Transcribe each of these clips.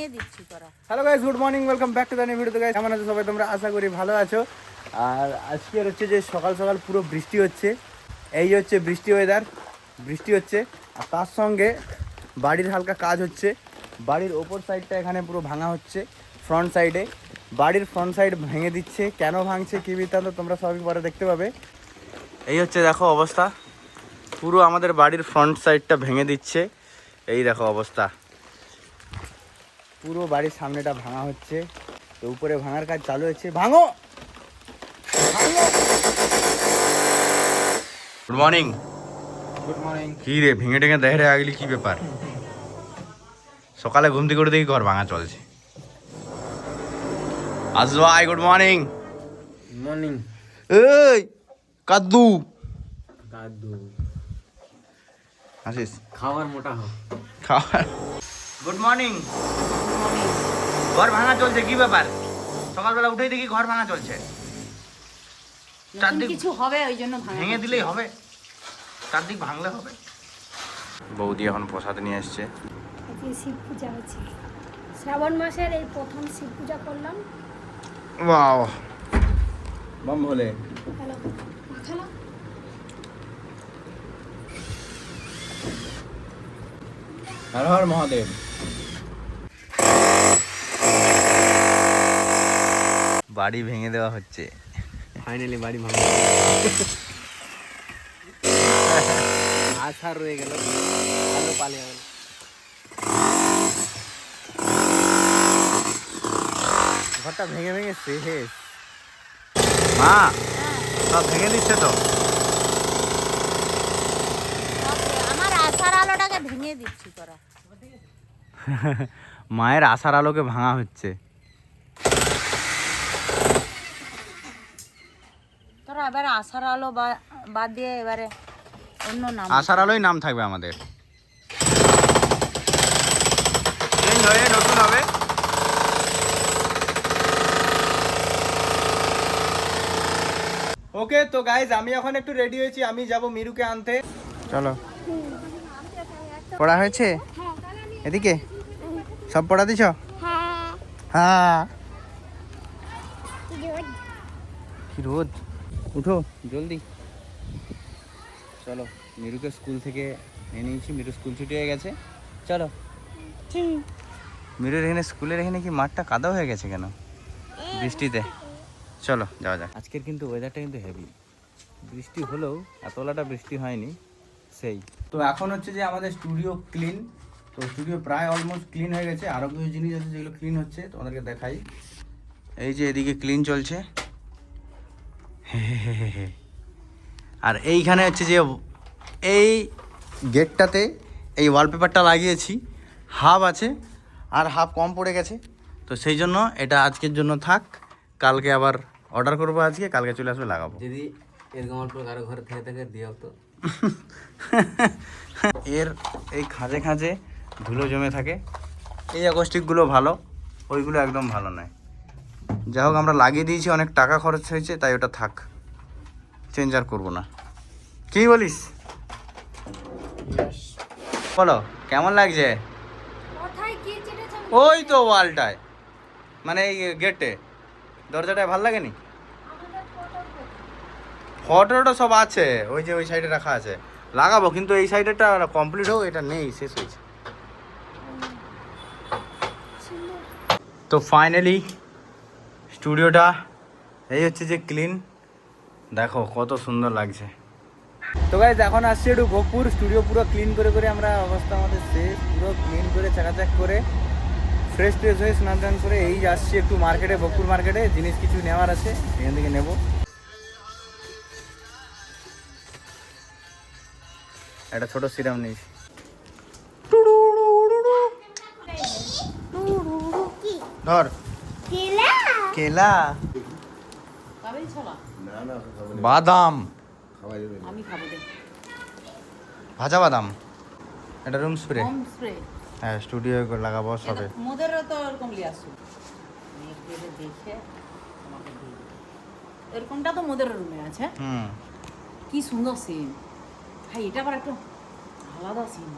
ভেঙে দিচ্ছি তোরা। Hello guys, good morning, welcome back to the new video. Guys কেমন আছো সবাই? তোমরা আশা করি ভালো আছো। আর আজকে হচ্ছে যে সকাল সকাল পুরো বৃষ্টি হচ্ছে। এই হচ্ছে বৃষ্টি ওয়েদার, বৃষ্টি হচ্ছে। আর তার সঙ্গে বাড়ির হালকা কাজ হচ্ছে। বাড়ির ওপর সাইডটা এখানে পুরো ভাঙা হচ্ছে, ফ্রন্ট সাইডে। বাড়ির ফ্রন্ট সাইড ভেঙে দিচ্ছে, কেন ভাঙছে কী বৃত্তান্ত তোমরা সবই পরে দেখতে পাবে। এই হচ্ছে দেখো অবস্থা, পুরো আমাদের বাড়ির ফ্রন্ট সাইডটা ভেঙে দিচ্ছে। এই দেখো অবস্থা, পুরো বাড়ির সামনেটা ভাঙা হচ্ছে। তো উপরে ভাঙার কাজ চালু হচ্ছে। ভাঙো ভাঙো। Good morning. Good morning. কি রে ভেঙে টেঙে দেখে রে আগলি, কি ব্যাপার? সকালে ঘুম থেকে উঠে দেখি ঘর ভাঙা চলছে। আজওয়াই গুড মর্নিং। মর্নিং। এই কাদ্দু দাদু আসিস খাওয়ার মোটা হোক। খাওয়ার। Good morning. ঘর ভাঙা চলছে, কি ব্যাপার? সকালবেলা উঠেই দেখি ঘর ভাঙা চলছে। চারদিক কিছু হবে ওই জন্য ভেঙে দিলেই হবে, চারদিক ভাঙলে হবে। বৌদি এখন প্রসাদ নিয়ে এসছে। আজকে শিব পূজা হচ্ছে, শ্রাবণ মাসের এই প্রথম শিব পূজা করলাম। ওয়াও বম ভোলে। হ্যালো মাখালো। হর হর মহাদেব। বাড়ি ভেঙে দেওয়া হচ্ছে। ফাইনালি বাড়ি ভাঙা আশা রয়ে গেল, ভালো পালিয়ে গেল। ঘরটা ভেঙে ভেঙে শেষ। মা সব ভেঙে দিচ্ছে তো। আমার আশার আলোটাকে ভেঙে দিচ্ছি তোরা। মায়ের আশার আলোকে ভাঙা হচ্ছে। তোরা এবারে আশার আলো বাদ দিয়ে এবারে অন্য নাম। আশার আলোই নাম থাকবে আমাদের। চেঞ্জ হয়ে নতুন হবে। ওকে তো গাইজ, আমি এখন একটু রেডি হয়েছি, আমি যাব মিরুকে আনতে। চলো। পড়া হয়েছে এদিকে? সব পড়া দিছ? হ্যাঁ। কি রোদ, উঠো জলদি। চলো, মিরুকে স্কুল থেকে নিয়ে নিয়েছি, মিরু স্কুল ছুটি হয়ে গেছে। চলো। মিরুর এখানে স্কুলের এখানে কি মাঠটা কাদা হয়ে গেছে কেন বৃষ্টিতে? চলো যাওয়া যাক। আজকের কিন্তু ওয়েদারটা কিন্তু হেভি, বৃষ্টি হলেও এতলাটা বৃষ্টি হয়নি সেই। তো এখন হচ্ছে যে আমাদের স্টুডিও ক্লিন। তো স্টুডিও প্রায় অলমোস্ট ক্লিন হয়ে গেছে, আরও কিছু জিনিস আছে যেগুলো ক্লিন হচ্ছে, তোমাদেরকে দেখাই। এই যে এদিকে ক্লিন চলছে। আর এইখানে হচ্ছে যে এই গেটটাতে এই ওয়ালপেপারটা লাগিয়েছি, হাফ আছে আর হাফ কম পড়ে গেছে। তো সেই জন্য এটা আজকের জন্য থাক, কালকে আবার অর্ডার করবো, আজকে কালকে চলে আসবে লাগাবো। যদি এরকম অল্প কারো ঘরে থেকে থেকে দিও তো। এর এই খাঁজে খাঁজে ধুলো জমে থাকে। এই অ্যাকোস্টিকগুলো ভালো, ওইগুলো একদম ভালো নয়। যাই হোক, আমরা লাগিয়ে দিয়েছি, অনেক টাকা খরচ হয়েছে, তাই ওটা থাক, চেঞ্জ আর করবো না। কি বলিস? বলো কেমন লাগছে? কোথায় কি চেটেছে? ওই তো ওয়ালটায়, মানে এই গেটে, দরজাটায় ভাল লাগেনি? আমাদের ফটো ফটোটা সব আছে, ওই যে ওই সাইডে রাখা আছে, লাগাবো, কিন্তু এই সাইডেটা কমপ্লিট হোক, এটা নেই, শেষ হয়েছে। ছিল। তো ফাইনালি স্টুডিওটা এই হচ্ছে যে ক্লিন, দেখো কত সুন্দর লাগছে। তো গাইজ এখন আসছি একটু ভোগপুর, স্টুডিও পুরো ক্লিন করে করে আমরা অবস্থা আমাদের শেষ, পুরো ক্লিন করে চাকাচাক করে ফ্রেশ ট্রেশ হয়ে স্নান টান করে এই আসছি একটু মার্কেটে, ভোগপুর মার্কেটে জিনিস কিছু নেওয়ার আছে, এখান থেকে নেবো। একটা ছোট সিরাম নিয়েছি। ধর কেলা। কেলা, খাবেই ছলা? বাদাম, আমি খাবো দে। ভাজা বাদাম, এটা রুম স্প্রে। হোম স্প্রে হ্যাঁ, স্টুডিও লাগাবো সবে। মোদেরও তো এরকম লিয়ে আসো। আমি একটু এটা দেখে তোমাকে দিই। এরকমটা তো মোদের রুমে আছে। হুম। কি সুন্দর সিন ভাই, এটা আবার একটু আলাদা সিন।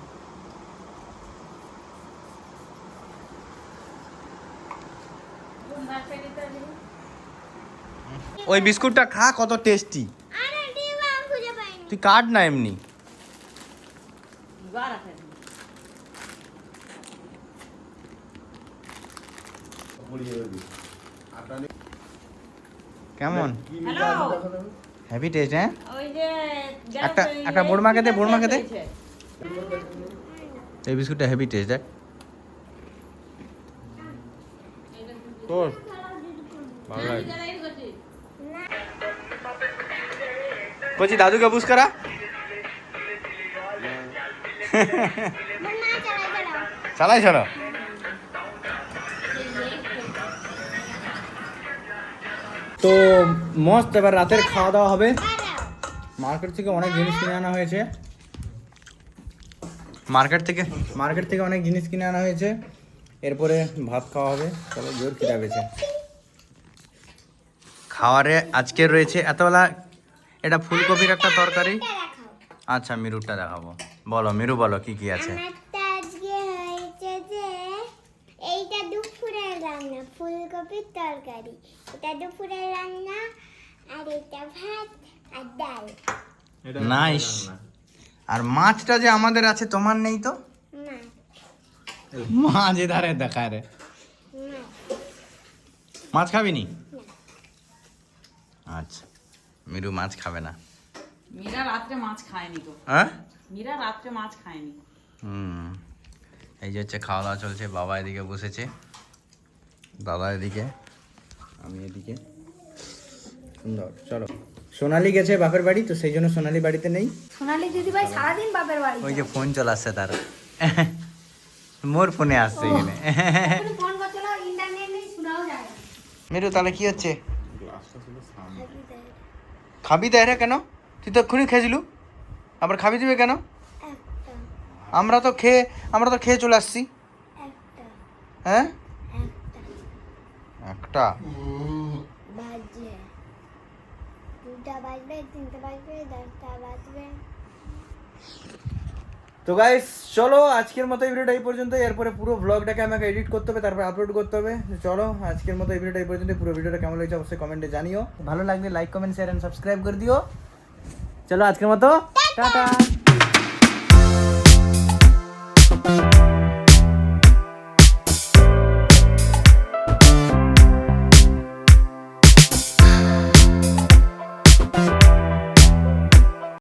ওই বিস্কুটটা খা, কত টেস্টি। তুই কাট না এমনি। এবার আছে কেমন? হ্যালো হেভি টেস্ট, হ্যাঁ? ওই যে একটা বোরমাকে দে, বোরমাকে দে। এই বিস্কুটটা হেভি টেস্ট, দেখ। তোর ভালো লাগে। বলছি দাদুকে বুঝ করা। চালাই চলো। তো মস্ত এবার রাতের খাওয়া দাওয়া হবে। মার্কেট থেকে অনেক জিনিস কিনে আনা হয়েছে। মার্কেট থেকে অনেক জিনিস কিনে আনা হয়েছে। এরপরে ভাত খাওয়া হবে। চলো, জোর খিদা পেয়েছে। খাওয়ারে আজকে রয়েছে এতবেলা এটা ফুলকপির একটা তরকারি। আচ্ছা, মিরুরটা দেখাবো। বলো মিরু, বলো কি কি আছে। আমারটা আজকে হয়েছে যে এইটা দুপুরের রান্না, ফুলকপির তরকারি। এটা দুপুরের রান্না, আর এটা ভাত আর ডাল। নাইস। আর মাছটা যে আমাদের আছে, তোমার নেই তো? মাছ মাছ এধারে দেখায় রে। মাছ খাবি নি? আচ্ছা, মিরু মাছ খাবে না। মীরা রাত্রে মাছ খায়নি তো। হ্যাঁ? মীরা রাত্রে মাছ খায়নি। এই যে হচ্ছে খাওয়া দাওয়া চলছে। বাবা এদিকে বসেছে, দাদা এদিকে, আমি এদিকে। সুন্দর। চলো, সোনালি গেছে বাপের বাড়ি, তো সেই জন্য সোনালি বাড়িতে নেই। সোনালি দিদি ভাই সারাদিন বাপের বাড়ি। ওই যে ফোন চলে আসছে তার। মোর ফোনে আসছে এখানে। ফোন করছিল, ইন্টারনেট নেই, শোনাও যায় না। মিরু, তাহলে কি হচ্ছে? খাবি দেয় রে কেন? তুই তো এক্ষুনি খেয়েছিলু, আবার খাবি দিবে কেন? একটা আমরা তো খেয়ে চলে আসছি। একটা হ্যাঁ, একটা একটা বাজে, 2টা বাজবে, 3টা বাজবে, 10টা বাজবে। তো গাইস, চলো আজকের মতো এই ভিডিওটা এই পর্যন্ত। এরপরে পুরো ব্লগটাকে আমাকে এডিট করতে হবে, তারপর আপলোড করতে হবে। চলো আজকের মতো এই ভিডিওটা এই পর্যন্ত। পুরো ভিডিওটা কেমন লাগছে অবশ্যই কমেন্টে জানিও। ভালো লাগলে like, comment, share and subscribe করে দিও। চলো আজকের মতো টাটা।